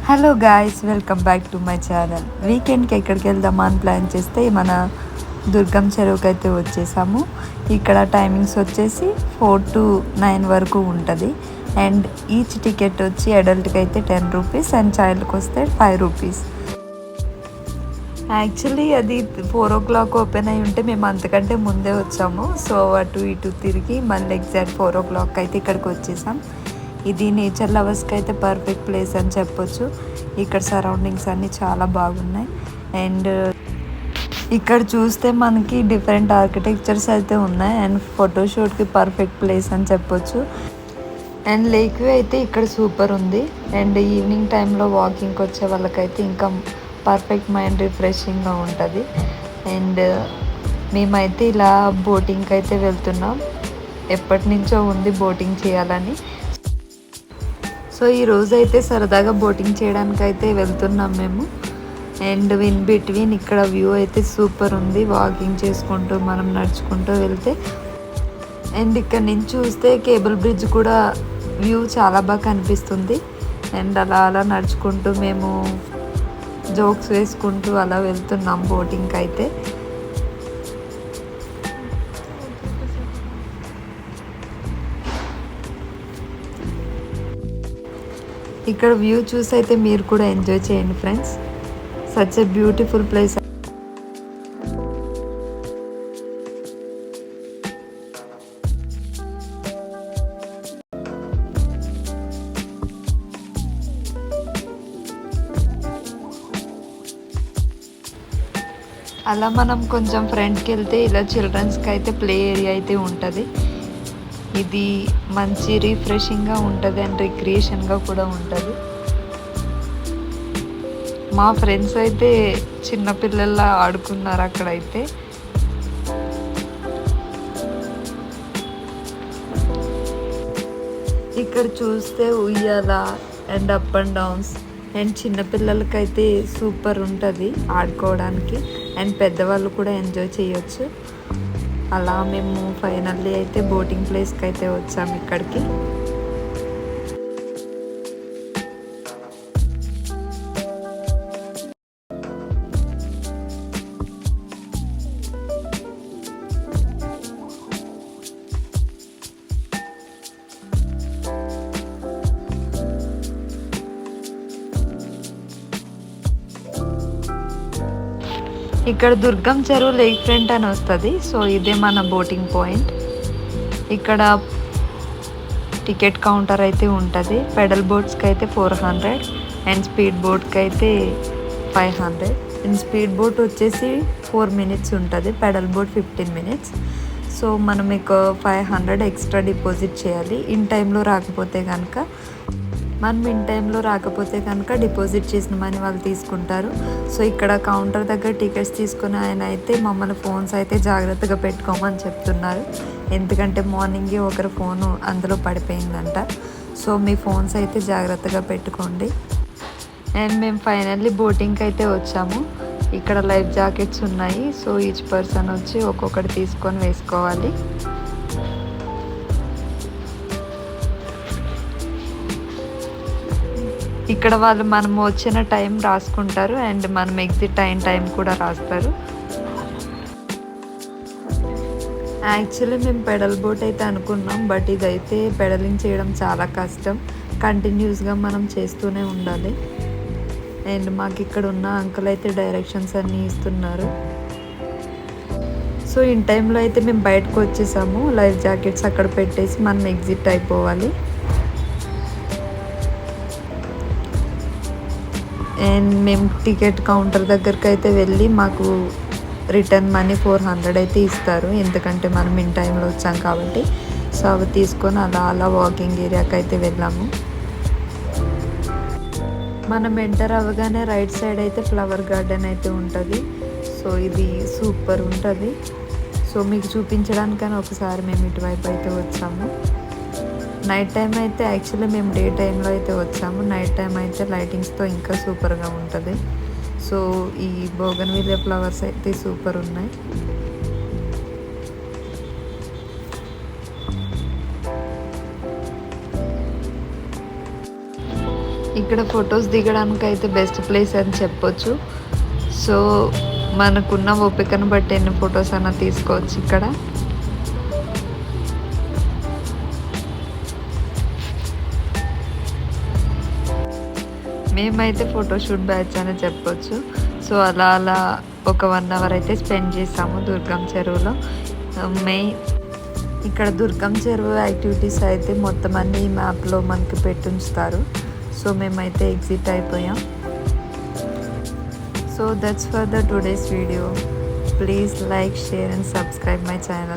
Hello guys, welcome back to my channel. వీకెండ్కి ఎక్కడికి వెళ్దామా అని ప్లాన్ చేస్తే మన దుర్గం చెరువుకి అయితే వచ్చేసాము. ఇక్కడ టైమింగ్స్ వచ్చేసి 4 to 9 వరకు ఉంటుంది. అండ్ ఈచ్ టికెట్ వచ్చి అడల్ట్కి అయితే 10 రూపీస్ అండ్ చైల్డ్కి వస్తే 5 రూపీస్. యాక్చువల్లీ అది 4 o'clock ఓపెన్ అయి ఉంటే మేము అంతకంటే ముందే వచ్చాము. సో అటు ఇటు తిరిగి మళ్ళీ ఎగ్జాక్ట్ 4 o'clock అయితే ఇక్కడికి వచ్చేసాం. ఇది నేచర్ లవర్స్కి అయితే పర్ఫెక్ట్ ప్లేస్ అని చెప్పొచ్చు. ఇక్కడ సరౌండింగ్స్ అన్నీ చాలా బాగున్నాయి. అండ్ ఇక్కడ చూస్తే మనకి డిఫరెంట్ ఆర్కిటెక్చర్స్ అయితే ఉన్నాయి. అండ్ ఫోటోషూట్కి పర్ఫెక్ట్ ప్లేస్ అని చెప్పొచ్చు. అండ్ లేక్ వ్యూ అయితే ఇక్కడ సూపర్ ఉంది. అండ్ ఈవినింగ్ టైంలో వాకింగ్కి వచ్చే వాళ్ళకైతే ఇంకా పర్ఫెక్ట్ మైండ్ రిఫ్రెషింగ్గా ఉంటుంది. అండ్ మేమైతే ఇలా బోటింగ్కి అయితే వెళ్తున్నాం. ఎప్పటి నుంచో ఉంది బోటింగ్ చేయాలని. సో ఈరోజు అయితే సరదాగా బోటింగ్ చేయడానికి అయితే వెళ్తున్నాం మేము. అండ్ ఇన్ బిట్వీన్ ఇక్కడ వ్యూ అయితే సూపర్ ఉంది. వాకింగ్ చేసుకుంటూ మనం నడుచుకుంటూ వెళ్తే అండ్ ఇక్కడ నుంచి చూస్తే కేబుల్ బ్రిడ్జ్ కూడా వ్యూ చాలా బాగా కనిపిస్తుంది. అండ్ అలా అలా నడుచుకుంటూ మేము జోక్స్ వేసుకుంటూ అలా వెళ్తున్నాం బోటింగ్కి అయితే. ఇక్కడ వ్యూ చూసి అయితే మీరు కూడా ఎంజాయ్ చేయండి friends. Such a beautiful place. అలా మనం కొంచెం ఫ్రంట్కి వెళ్తే ఇలా చిల్డ్రన్స్కి అయితే ప్లే ఏరియా అయితే ఉంటుంది. ఇది మంచి రిఫ్రెషింగ్గా ఉంటుంది అండ్ రిక్రియేషన్గా కూడా ఉంటుంది. మా ఫ్రెండ్స్ అయితే చిన్నపిల్లల్లా ఆడుకున్నారు అక్కడైతే. ఇక్కడ చూస్తే ఉయ్యాల and up and downs and చిన్నపిల్లలకైతే సూపర్ ఉంటుంది ఆడుకోవడానికి. అండ్ పెద్దవాళ్ళు కూడా ఎంజాయ్ చేయొచ్చు. అలా మేము ఫైనల్లీ అయితే బోటింగ్ ప్లేస్కి అయితే వచ్చాము ఇక్కడికి. ఇక్కడ దుర్గం చెరువు లేక్ ఫ్రంట్ అని వస్తుంది. సో ఇదే మన బోటింగ్ పాయింట్. ఇక్కడ టికెట్ కౌంటర్ అయితే ఉంటుంది. పెడల్ బోట్స్కి అయితే 400 అండ్ స్పీడ్ బోట్కి అయితే 500. అండ్ స్పీడ్ బోట్ వచ్చేసి 4 minutes ఉంటుంది, పెడల్ బోట్ 15 minutes. సో మనం మీకు 500 ఎక్స్ట్రా డిపాజిట్ చేయాలి ఇన్ టైంలో రాకపోతే కనుక. మనం ఇన్ టైంలో రాకపోతే కనుక డిపాజిట్ చేసిన మనీ వాళ్ళు తీసుకుంటారు. సో ఇక్కడ కౌంటర్ దగ్గర టికెట్స్ తీసుకుని ఆయన అయితే మమ్మల్ని ఫోన్స్ అయితే జాగ్రత్తగా పెట్టుకోమని చెప్తున్నారు. ఎందుకంటే మార్నింగే ఒకరి ఫోను అందులో పడిపోయిందంట. సో మీ ఫోన్స్ అయితే జాగ్రత్తగా పెట్టుకోండి. అండ్ మేము ఫైనల్లీ బోటింగ్కి అయితే వచ్చాము. ఇక్కడ లైఫ్ జాకెట్స్ ఉన్నాయి. సో ఈచ్ పర్సన్ వచ్చి ఒక్కొక్కటి తీసుకొని వేసుకోవాలి. ఇక్కడ వాళ్ళు మనం వచ్చిన టైం రాసుకుంటారు అండ్ మనం ఎగ్జిట్ అయిన టైం కూడా రాస్తారు. యాక్చువల్లీ మేము పెడల్ బోట్ అయితే అనుకున్నాం, బట్ ఇదైతే పెడలింగ్ చేయడం చాలా కష్టం. కంటిన్యూస్గా మనం చేస్తూనే ఉండాలి. అండ్ మాకు ఇక్కడ ఉన్న అంకుల్ అయితే డైరెక్షన్స్ అన్నీ ఇస్తున్నారు. సో ఇన్ టైంలో అయితే మేము బయటకు వచ్చేసాము. లైఫ్ జాకెట్స్ అక్కడ పెట్టేసి మనం ఎగ్జిట్ అయిపోవాలి. అండ్ మేము టికెట్ కౌంటర్ దగ్గరికి అయితే వెళ్ళి మాకు రిటర్న్ మనీ 400 అయితే ఇస్తారు, ఎందుకంటే మనం ఇన్ టైంలో వచ్చాం కాబట్టి. సో అవి తీసుకొని అలా అలా వాకింగ్ ఏరియాకి అయితే వెళ్ళాము. మనం ఎంటర్ అవ్వగానే రైట్ సైడ్ అయితే ఫ్లవర్ గార్డెన్ అయితే ఉంటుంది. సో ఇది సూపర్ ఉంటుంది. సో మీకు చూపించడానికని ఒకసారి మేము ఇటువైపు అయితే వచ్చాము. నైట్ టైం అయితే యాక్చువల్లీ మేము డే టైంలో అయితే వచ్చాము. నైట్ టైం అయితే లైటింగ్స్తో ఇంకా సూపర్గా ఉంటుంది. సో ఈ బోగన్విలియా ఫ్లవర్స్ అయితే సూపర్ ఉన్నాయి. ఇక్కడ ఫొటోస్ దిగడానికి అయితే బెస్ట్ ప్లేస్ అని చెప్పొచ్చు. సో మనకున్న ఓపికను బట్టి ఎన్ని ఫొటోస్ అన్నా తీసుకోవచ్చు ఇక్కడ. మేమైతే ఫోటోషూట్ బ్యాచ్ అని చెప్పొచ్చు. సో అలా ఒక 1 అవర్ అయితే స్పెండ్ చేసాము దుర్గం చెరువులో. ఇక్కడ దుర్గం చెరువు యాక్టివిటీస్ అయితే మొత్తం అన్ని ఈ మ్యాప్లో మనకి పెట్టుంచుతారు. సో మేమైతే ఎగ్జిట్ అయిపోయాం. So that's for the today's video. Please like, share and subscribe my channel.